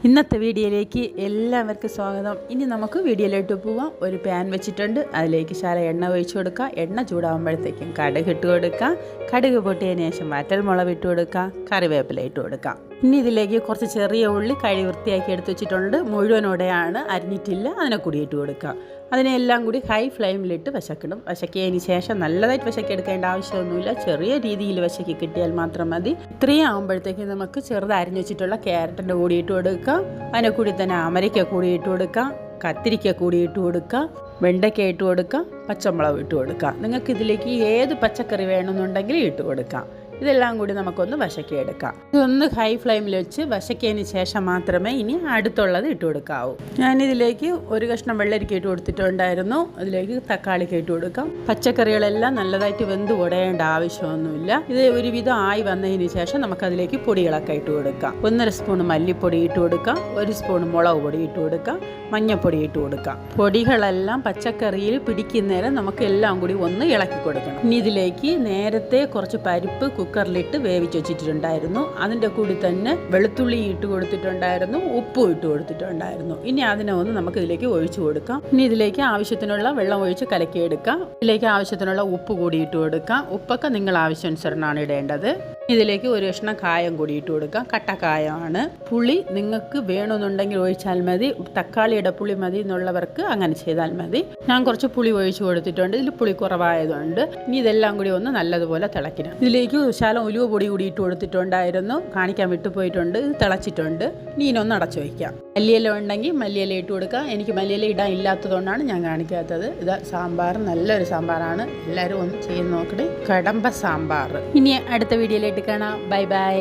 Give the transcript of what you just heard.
ഇന്നത്തെ വീഡിയോയിലേക്ക് എല്ലാവർക്കും സ്വാഗതം. ഇനി നമുക്ക് വീഡിയോയിലോട്ട് പോവാം. ഒരു പാൻ വെച്ചിട്ടുണ്ട്. അതിലേക്ക് ശകലം എണ്ണ ഒഴിച്ചു കൊടുക്കുക. എണ്ണ ചൂടാകുമ്പോഴത്തേക്കും കടുക് ഇട്ട് കൊടുക്കുക. കടുക് പൊട്ടിയതിന് ശേഷം വറ്റൽമുളക് ഇട്ട് കൊടുക്കുക. കറിവേപ്പില ഇട്ട് കൊടുക്കുക. ഇനി ഇതിലേക്ക് കുറച്ച് ചെറിയ ഉള്ളി കഴുകി വൃത്തിയാക്കി എടുത്ത് വെച്ചിട്ടുണ്ട്. മുഴുവനോടെയാണ്, അരിഞ്ഞിട്ടില്ല. അതിനെ കൂടി ഇട്ട് കൊടുക്കുക. അതിനെല്ലാം കൂടി ഹൈ ഫ്ലെയിമിലിട്ട് വശക്കിടും. വശക്കിയതിന് ശേഷം നല്ലതായിട്ട് വശക്കിയെടുക്കേണ്ട ആവശ്യമൊന്നുമില്ല. ചെറിയ രീതിയിൽ വശക്കി കിട്ടിയാൽ മാത്രം മതി. ഇത്രയും ആകുമ്പോഴത്തേക്ക് നമുക്ക് ചെറുത് അരിഞ്ഞു വെച്ചിട്ടുള്ള ക്യാരറ്റിൻ്റെ കൂടി ഇട്ട് കൊടുക്കുക. അതിനെ കൂടി തന്നെ അമരയ്ക്ക കൂടി ഇട്ട് കൊടുക്കുക. കത്തിരിക്ക കൂടി ഇട്ട് കൊടുക്കുക. വെണ്ടയ്ക്ക ഇട്ട് കൊടുക്കുക. പച്ചമുളക് ഇട്ട് കൊടുക്കുക. നിങ്ങൾക്ക് ഇതിലേക്ക് ഏത് പച്ചക്കറി വേണമെന്നുണ്ടെങ്കിൽ ഇട്ട് കൊടുക്കാം. ഇതെല്ലാം കൂടി നമുക്കൊന്ന് വശക്കിയെടുക്കാം. ഇതൊന്ന് ഹൈ ഫ്ലെയിമിൽ വെച്ച് വശക്കിയതിന് ശേഷം മാത്രമേ ഇനി അടുത്തുള്ളത് ഇട്ട് കൊടുക്കാവൂ. ഞാനിതിലേക്ക് ഒരു കഷ്ണം വെള്ളരിക്ക ഇട്ട് കൊടുത്തിട്ടുണ്ടായിരുന്നു. അതിലേക്ക് തക്കാളിക്ക് ഇട്ട് കൊടുക്കാം. പച്ചക്കറികളെല്ലാം നല്ലതായിട്ട് വെന്ത് ഉടയേണ്ട ആവശ്യമൊന്നുമില്ല. ഇത് ഒരുവിധം ആയി വന്നതിന് ശേഷം നമുക്കതിലേക്ക് പൊടികളൊക്കെ ഇട്ട് കൊടുക്കാം. 1.5 സ്പൂൺ മല്ലിപ്പൊടി ഇട്ട് കൊടുക്കാം. 1 സ്പൂൺ മുളക് പൊടി ഇട്ട് കൊടുക്കാം. മഞ്ഞൾപ്പൊടി ഇട്ട് കൊടുക്കാം. പൊടികളെല്ലാം പച്ചക്കറിയിൽ പിടിക്കുന്നേരം നമുക്ക് എല്ലാം കൂടി ഒന്ന് ഇളക്കി കൊടുക്കണം. ഇനി ഇതിലേക്ക് നേരത്തെ കുറച്ച് പരിപ്പ് കുക്കറിലിട്ട് വേവിച്ച് വെച്ചിട്ടുണ്ടായിരുന്നു. അതിൻ്റെ കൂടി തന്നെ വെളുത്തുള്ളി ഇട്ട് കൊടുത്തിട്ടുണ്ടായിരുന്നു. ഉപ്പും ഇട്ട് കൊടുത്തിട്ടുണ്ടായിരുന്നു. ഇനി അതിനെ ഒന്ന് നമുക്ക് ഇതിലേക്ക് ഒഴിച്ചു കൊടുക്കാം. ഇനി ഇതിലേക്ക് ആവശ്യത്തിനുള്ള വെള്ളം ഒഴിച്ച് കലക്കിയെടുക്കാം. ഇതിലേക്ക് ആവശ്യത്തിനുള്ള ഉപ്പ് കൂടി ഇട്ട് കൊടുക്കാം. ഉപ്പൊക്കെ നിങ്ങൾ ആവശ്യാനുസരണമാണ് ഇടേണ്ടത്. ഇതിലേക്ക് ഒരു കഷ്ണം കായം കൂടി ഇട്ട് കൊടുക്കാം. കട്ടക്കായമാണ്. പുളി നിങ്ങൾക്ക് വേണമെന്നുണ്ടെങ്കിൽ ഒഴിച്ചാൽ മതി. തക്കാളിയുടെ പുളി മതി എന്നുള്ളവർക്ക് അങ്ങനെ ചെയ്താൽ മതി. ഞാൻ കുറച്ച് പുളി ഒഴിച്ചു കൊടുത്തിട്ടുണ്ട്. ഇതിൽ പുളി കുറവായതുകൊണ്ട് ഇനി ഇതെല്ലാം കൂടി ഒന്ന് നല്ലതുപോലെ തിളക്കണം. ഇതിലേക്ക് ശകലം ഉലുവ പൊടി കൂടി ഇട്ട് കൊടുത്തിട്ടുണ്ടായിരുന്നു. കാണിക്കാൻ വിട്ടുപോയിട്ടുണ്ട്. ഇത് തിളച്ചിട്ടുണ്ട്. ഇനി ഇതിനൊന്ന് അടച്ചു വയ്ക്കാം. മല്ലിയില ഉണ്ടെങ്കിൽ മല്ലിയില ഇട്ട് കൊടുക്കാം. എനിക്ക് മല്ലിയില ഇടാൻ ഇല്ലാത്തതുകൊണ്ടാണ് ഞാൻ കാണിക്കാത്തത്. ഇത് സാമ്പാർ നല്ലൊരു സാമ്പാറാണ്. എല്ലാവരും ഒന്ന് ചെയ്ത് നോക്കണേ. കടമ്പ സാമ്പാർ. ഇനി അടുത്ത വീഡിയോയിലായിട്ട് കാണാം. Bye bye.